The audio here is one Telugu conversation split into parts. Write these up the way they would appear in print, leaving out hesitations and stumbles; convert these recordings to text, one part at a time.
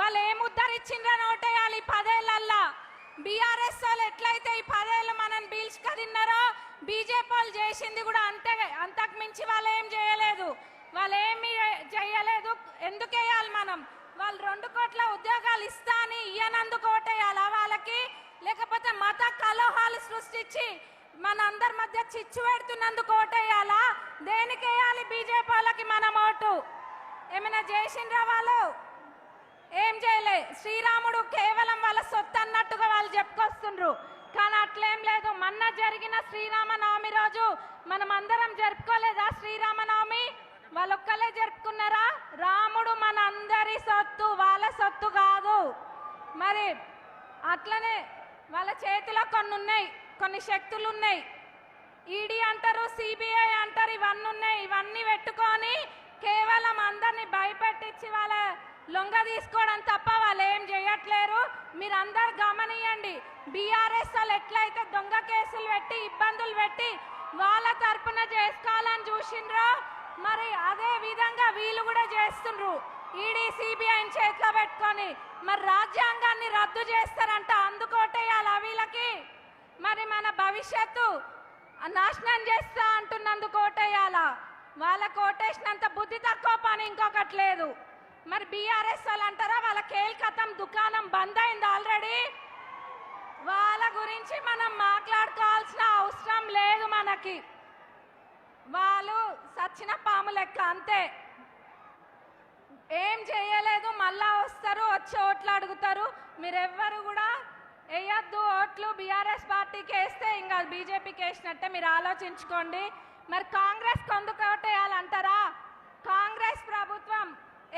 వాళ్ళు ఏం ఉద్ధరించిండ్రని ఓటేయాలి 10 ఏళ్ళల్లా. బీఆర్ఎస్ వాళ్ళు ఎట్లయితే ఈ 10 ఏళ్ళు మనని బీల్చుకదిన్నారో బీజేపీ వాళ్ళు చేసింది కూడా అంతకు మించి వాళ్ళు ఏం చేయలేదు. వాళ్ళు ఏమి చేయలేదు. ఎందుకు వేయాలి మనం? వాళ్ళు 2 కోట్ల ఉద్యోగాలు ఇస్తా అని ఇయ్యనందుకు ఓటేయాలా వాళ్ళకి? లేకపోతే మత కలహాలు సృష్టించి మన అందరి మధ్య చిచ్చు పెడుతున్నందుకు ఓటేయాలా? దేనికి వేయాలి బీజేపీ వాళ్ళకి మనం ఓటు? ఏమైనా చేసిండ్రా వాళ్ళు? ఏం చేయలే. శ్రీరాముడు కేవలం వాళ్ళ సొత్తు అన్నట్టుగా వాళ్ళు చెప్పుకొస్తుండ్రు, కానీ అట్లేం లేదు. మొన్న జరిగిన శ్రీరామనవమి రోజు మనం అందరం జరుపుకోలేదా శ్రీరామనవమి? వాళ్ళొక్కలే జరుపుకున్నారా? రాముడు మన అందరి సొత్తు, వాళ్ళ సొత్తు కాదు. మరి అట్లనే వాళ్ళ చేతిలో కొన్ని ఉన్నాయి, కొన్ని శక్తులు ఉన్నాయి. ఈడీ అంటారు, సిబిఐ అంటారు, ఇవన్నీ ఉన్నాయి. ఇవన్నీ పెట్టుకొని కేవలం అందరినీ భయపెట్టించి వాళ్ళ లొంగ తీసుకోవడం తప్ప వాళ్ళు ఏం చేయట్లేరు. మీరందరు గమనియండి. బీఆర్ఎస్ వాళ్ళు ఎట్లయితే దొంగ కేసులు పెట్టి ఇబ్బందులు పెట్టి వాళ్ళ తరపున చేసుకోవాలని చూసిండ్రో మరి అదే విధంగా వీళ్ళు కూడా చేస్తుండ్రు. ఈడీ సిబిఐని చేతిలో పెట్టుకొని మరి రాజ్యాంగాన్ని రద్దు చేస్తారంట. అందుకోటేయాలా వీళ్ళకి? మరి మన భవిష్యత్తు నాశనం చేస్తా అంటున్నందుకు ఓటేయాలా? వాళ్ళకు ఓటేసినంత బుద్ధి తక్కువ పని ఇంకొకటి లేదు. మరి బీఆర్ఎస్ వాళ్ళు అంటారా వాళ్ళ కేల్కతం దుకాణం బంద్ అయింది ఆల్రెడీ. వాళ్ళ గురించి మనం మాట్లాడుకోవాల్సిన అవసరం లేదు మనకి. వాళ్ళు సచ్చిన పాము లెక్క అంతే, ఏం చేయలేదు. మళ్ళా వస్తారు, వచ్చి ఓట్లు అడుగుతారు. మీరెవ్వరు కూడా వేయద్దు ఓట్లు. బీఆర్ఎస్ పార్టీకి వేస్తే ఇంకా బీజేపీకి వేసినట్టే. మీరు ఆలోచించుకోండి. మరి కాంగ్రెస్ కొందుకు ఓటేయాలంటారా? కాంగ్రెస్ ప్రభుత్వం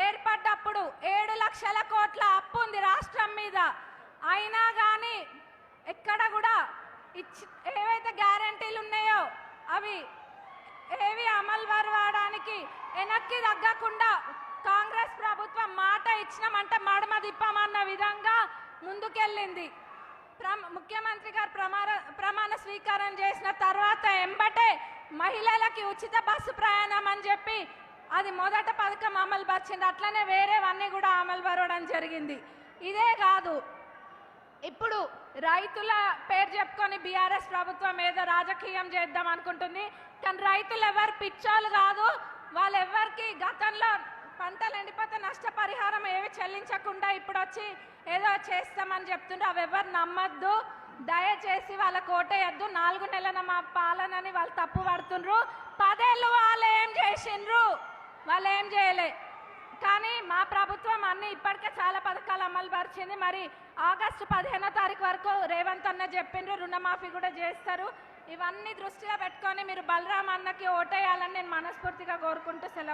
ఏర్పడ్డప్పుడు 7 లక్షల కోట్ల అప్పు ఉంది రాష్ట్రం మీద. అయినా కానీ ఎక్కడ కూడా ఏవైతే గ్యారంటీలు ఉన్నాయో అవి ఏవి అమలు పరవడానికి వెనక్కి తగ్గకుండా కాంగ్రెస్ ప్రభుత్వం మాట ఇచ్చినామంటే మడమ తిప్పామన్న విధంగా ముందుకెళ్ళింది. ముఖ్యమంత్రి గారు ప్రమాణ స్వీకారం చేసిన తర్వాత ఎంబటే మహిళలకి ఉచిత బస్సు ప్రయాణం అని చెప్పి అది మొదట పథకం అమలు పరిచింది. అట్లనే వేరేవన్నీ కూడా అమలు పరవడం జరిగింది. ఇదే కాదు, ఇప్పుడు రైతుల పేరు చెప్పుకొని బీఆర్ఎస్ ప్రభుత్వం ఏదో రాజకీయం చేద్దాం అనుకుంటుంది. కానీ రైతులు ఎవరు పిచ్చోళ్ళు కాదు. వాళ్ళెవ్వరికి గతంలో పంటలు ఎండిపోతే నష్టపరిహారం ఏవి చెల్లించకుండా ఇప్పుడు వచ్చి ఏదో చేస్తామని చెప్తుండ్రు. అవి ఎవరు నమ్మద్దు. దయచేసి వాళ్ళకు ఓటేయద్దు. 4 నెలల మా పాలనని వాళ్ళు తప్పు పడుతుండ్రు. 10 ఏళ్ళు వాళ్ళు ఏం చేసిండ్రు? వాళ్ళు ఏం చేయలే. కానీ మా ప్రభుత్వం అన్ని ఇప్పటికే చాలా పథకాలు అమలు పరిచింది. మరి ఆగస్టు 15వ తారీఖు వరకు రేవంత్ అన్న చెప్పిండ్రు రుణమాఫీ కూడా చేస్తారు. ఇవన్నీ దృష్టిలో పెట్టుకొని మీరు బలరాం అన్నకి ఓటేయాలని నేను మనస్ఫూర్తిగా కోరుకుంటూ సెలవు.